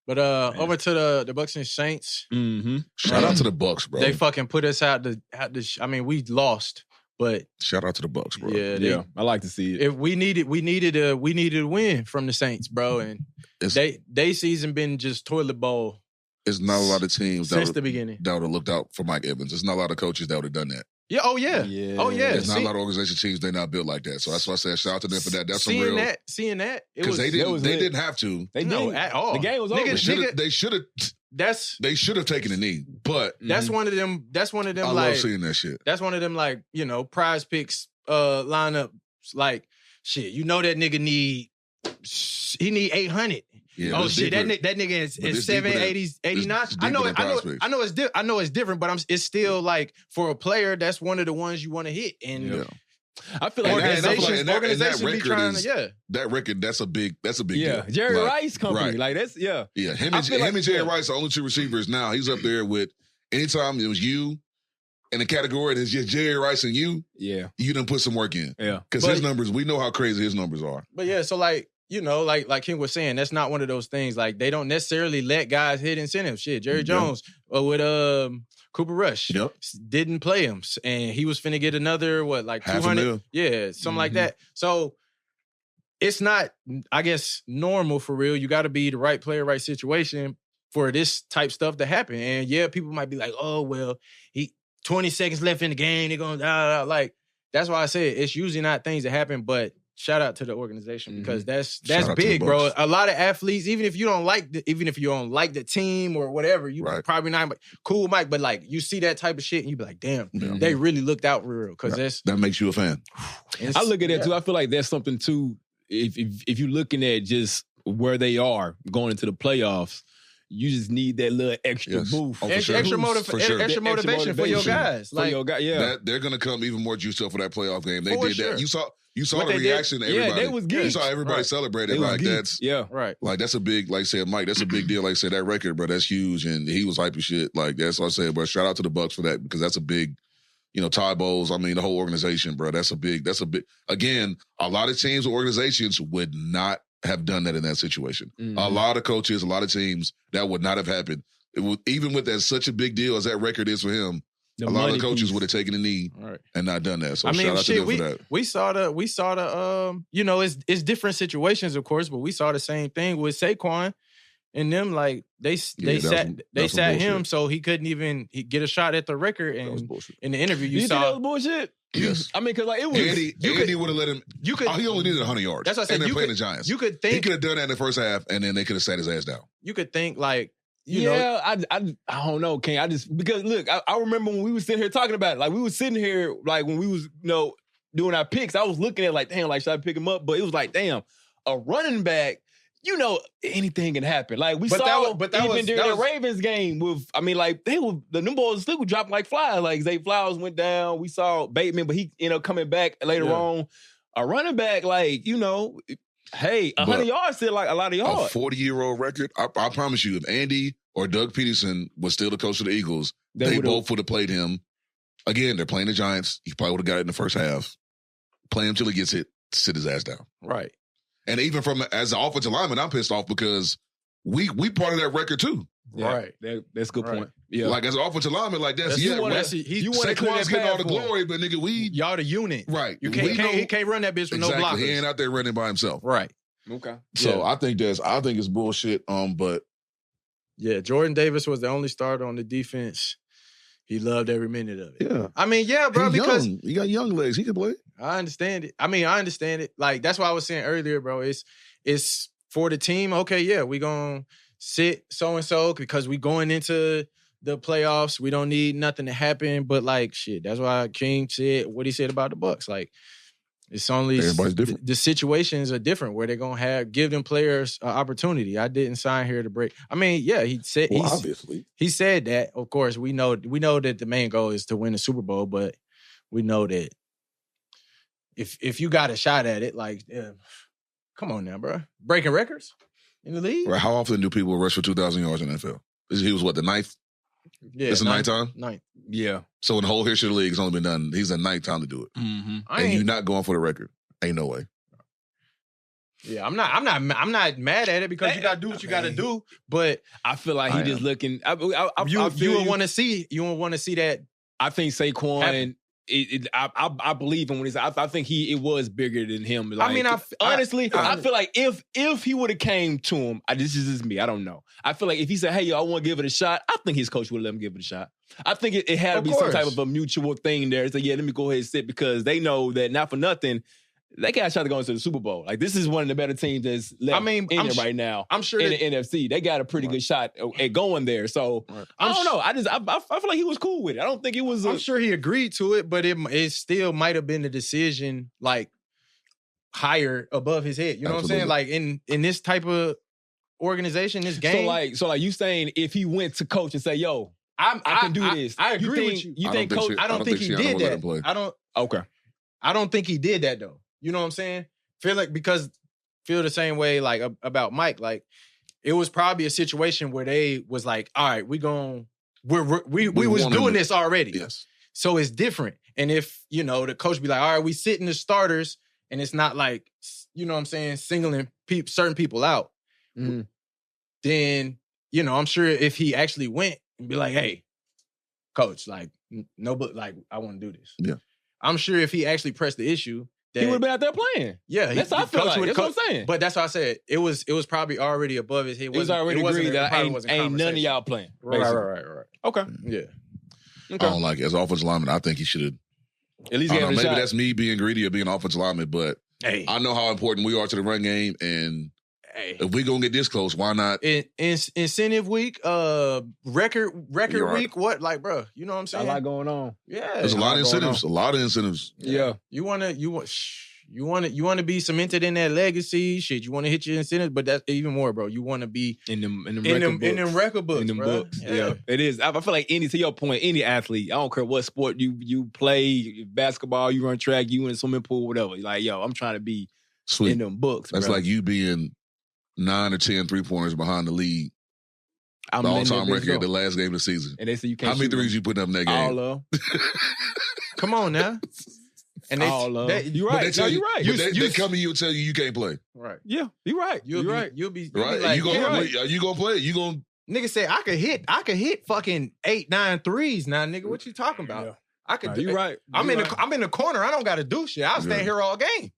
But over to the Bucks and Saints. Mm-hmm. Shout out to the Bucks, bro. They fucking put us out the. I mean, we lost, but shout out to the Bucks, bro. Yeah, I like to see it. If we needed a win from the Saints, bro, and they season been just toilet bowl. It's not a lot of teams since the beginning that would have looked out for Mike Evans. There's not a lot of coaches that would have done that. Yeah. Oh yeah. Oh yeah. There's not a lot of organization teams they're not built like that. So that's why I said shout out to them for that. That's seeing some real. Seeing that because they didn't have to. They didn't at all. The game was over. They should have. They should have taken a knee, but that's one of them. That's one of them. I love seeing that shit. That's one of them like prize picks lineups. Like shit, that nigga need 800. Yeah, oh shit, that nigga is 780, 89. I know it's different, but it's still like for a player, that's one of the ones you want to hit. And I feel like organizations be trying to that record. That's a big deal. Jerry Rice company, like that's Him and Jerry Rice are only two receivers now. He's up there with anytime it was you in a category that's just Jerry Rice and you. Yeah, you done put some work in. Yeah, because his numbers, we know how crazy his numbers are. But yeah, so like. Like King was saying, that's not one of those things. Like they don't necessarily let guys hit incentives. Shit, Jerry Jones with Cooper Rush didn't play him, and he was finna get another 200, something like that. So it's not, I guess, normal for real. You got to be the right player, right situation for this type stuff to happen. And people might be like, oh well, he 20 seconds left in the game, they're gonna like. That's why I said it's usually not things that happen, but. Shout out to the organization because that's big, bro. A lot of athletes, even if you don't like the team or whatever, you probably not cool, Mike. But like you see that type of shit, and you be like, damn, they really looked out for real. Because that makes you a fan. I look at that too. I feel like there's something too. If you're looking at just where they are going into the playoffs. You just need that little extra boost. Extra motivation for your guys. They're going to come even more juiced up for that playoff game. They did that. You saw the reaction to everybody. They was geeked. You saw everybody celebrating. Like that's like that's a big, like I said, Mike, that's a big deal. Like I said, that record, bro, that's huge. And he was hype as shit. Like that's what I said, bro. Shout out to the Bucks for that because that's a big, Ty Bowles. I mean, the whole organization, bro. That's a big. Again, a lot of teams or organizations would not have done that in that situation. Mm-hmm. A lot of coaches, a lot of teams, that would not have happened. Even with that such a big deal as that record is for him, a lot of coaches would have taken a knee and not done that. So shout out to them for that. We saw the it's different situations, of course, but we saw the same thing with Saquon and them. Like they sat him so he couldn't even get a shot at the record. And in the interview, you saw that was bullshit. Yes, I mean, because like it was. Andy would have let him. He only needed 100 yards. That's what I said. And they're playing the Giants. You could think he could have done that in the first half, and then they could have sat his ass down. You could think like. I don't know, King. Because look, I remember when we was sitting here talking about it. Like we was sitting here, like when we was doing our picks. I was looking at like, damn, like should I pick him up? But it was like, damn, a running back. Anything can happen. Like we saw, during the Ravens game with, I mean, like the new boys still were dropping like flies. Like Zay Flowers went down. We saw Bateman, but he coming back later on. A running back, like hey, 100 yards still like a lot of yards. A 40-year-old record. I promise you, if Andy or Doug Peterson was still the coach of the Eagles, they both would have played him. Again, they're playing the Giants. He probably would have got it in the first half. Play him till he gets hit. Sit his ass down. Right. And even as an offensive lineman, I'm pissed off because we part of that record too. Yeah, right. That's a good point. Yeah. Like as an offensive lineman, like Saquon's getting all the glory, but nigga, y'all the unit. Right. He can't run that bitch with no blockers. He ain't out there running by himself. Right. Okay. So I think it's bullshit. But yeah, Jordan Davis was the only starter on the defense. He loved every minute of it. Yeah. I mean, yeah, bro, because he got young legs. He can play. I understand it. Like, that's why I was saying earlier, bro. It's for the team. Okay, yeah, we gonna sit so-and-so because we going into the playoffs. We don't need nothing to happen. But, like, shit, that's why King said what he said about the Bucks. Like, it's only everybody's different. The situations are different where they're gonna give them players an opportunity. I didn't sign here to break. I mean, yeah, he said obviously he said that. Of course, we know that the main goal is to win the Super Bowl, but we know that if you got a shot at it, like, come on now, bro, breaking records in the league. Right? How often do people rush for 2,000 yards in the NFL? He was the ninth. Yeah, it's the ninth time? Ninth. Yeah. So in the whole history of the league, it's only been done. He's the ninth time to do it. Mm-hmm. And you're not going for the record. Ain't no way. Yeah, I'm not mad at it because you gotta do what you gotta do. But I feel like he just looking. You would want to see that. I think Saquon. I believe him when he's. I think it was bigger than him. Like, honestly, I feel like if he would have came to him, this is just me. I don't know. I feel like if he said, "Hey, yo, I want to give it a shot," I think his coach would let him give it a shot. I think it had to be some type of a mutual thing there. It's like, yeah, let me go ahead and sit because they know that not for nothing. They got a shot to go into the Super Bowl. Like, this is one of the better teams that's left in it right now. I'm sure in the NFC, they got a pretty good shot at going there. So I don't know. I feel like he was cool with it. I don't think it was. I'm sure he agreed to it, but it still might have been a decision like higher above his head. You know what I'm saying? Like in this type of organization, this game. So like you saying if he went to coach and say, "Yo, I can do this," I agree with you. You think coach? I don't think he did that. I don't. Okay. I don't think he did that though. You know what I'm saying? Feel the same way like about Mike. Like it was probably a situation where they was like, all right, we was doing this already. Yes. So it's different. And if, the coach be like, all right, we sitting the starters and it's not like, you know what I'm saying, singling certain people out, then, I'm sure if he actually went and be like, hey, coach, like, no, but like, I want to do this. Yeah. I'm sure if he actually pressed the issue, he would have been out there playing. Yeah, that's how I feel like. That's what I'm saying. But that's what I said. It was probably already above his head. It was already agreed that ain't none of y'all playing. Right. Okay. Yeah. Okay. I don't like it. As offensive lineman, I think he should have. At least maybe that's me being greedy or being offensive lineman, but I know how important we are to the run game, and if we gonna get this close, why not? Incentive week, record week. What, like, bro? You know what I'm saying? A lot going on. Yeah, there's a lot of incentives. A lot of incentives. Yeah. You want to be cemented in that legacy shit. You want to hit your incentives, but that's even more, bro. You want to be in them record books. In them bro. books. Yeah, it is. I feel like to your point, any athlete, I don't care what sport you play, basketball, you run track, you in a swimming pool, whatever. Like, yo, I'm trying to be in them books. That's bro. like you being 9 or 10 3-pointers behind the league. The all-time record at the last game of the season. And they say you can't. How many threes you putting up in that game? All of them. Come on now. And you're right. You're right. They come to you and tell you can't play. Right. Yeah, you're right. You're right. You'll be right. Like, are you gonna play? You gonna? Nigga say I could hit fucking 8-9 threes now, nigga. What you talking about? Yeah. I could. You're right. I'm in the corner. I don't got to do shit. I'll stand here all game.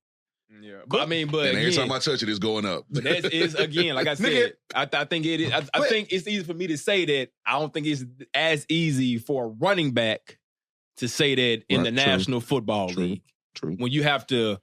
Yeah, but every time I touch it, it's going up. But that is again, like I said, I think it is. I think it's easy for me to say that. I don't think it's as easy for a running back to say that in the National Football League. True. When you have to,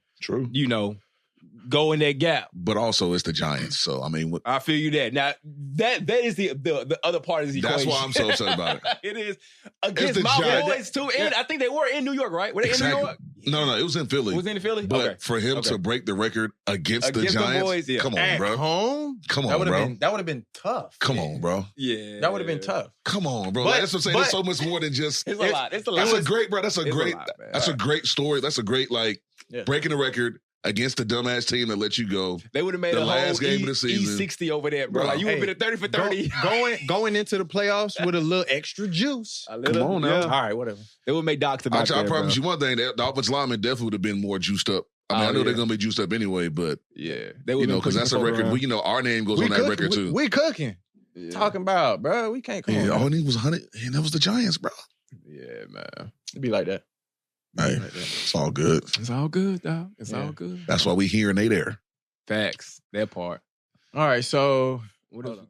go in that gap. But also, it's the Giants. So I mean, I feel you that. Now that is the other part of the equation. That's why I'm so upset about it. It is against my Giants. Boys too. And I think they were in New York, right? Were they in New York? No, it was in Philly. It was in Philly? But for him to break the record against the Giants, boys, come on, bro. Home? Come on, bro. That would have been tough. Come on, bro. Yeah. That would have been tough. Come on, bro. That's what I'm saying. There's so much more than just. It's a lot. That's a great, bro. That's a great story. That's a great, breaking the record against the dumbass team that let you go. They would have made the last game of the season. E60 over there, bro. Like, you would have been a 30 for 30. Going into the playoffs with a little extra juice. Come on now. Yeah. All right, whatever. They would make Docs about I promise you one thing. The offensive lineman definitely would have been more juiced up. I mean, I know they're going to be juiced up anyway, but they would because that's a record. Our name goes on that record too. We cooking. Yeah. Talking about, bro. We can't come on. All I need was 100, and that was the Giants, bro. Yeah, man. It'd be like that. Hey, it's all good. It's all good, dog. It's all good. That's why we here and they there. Facts. That part. All right, so what else?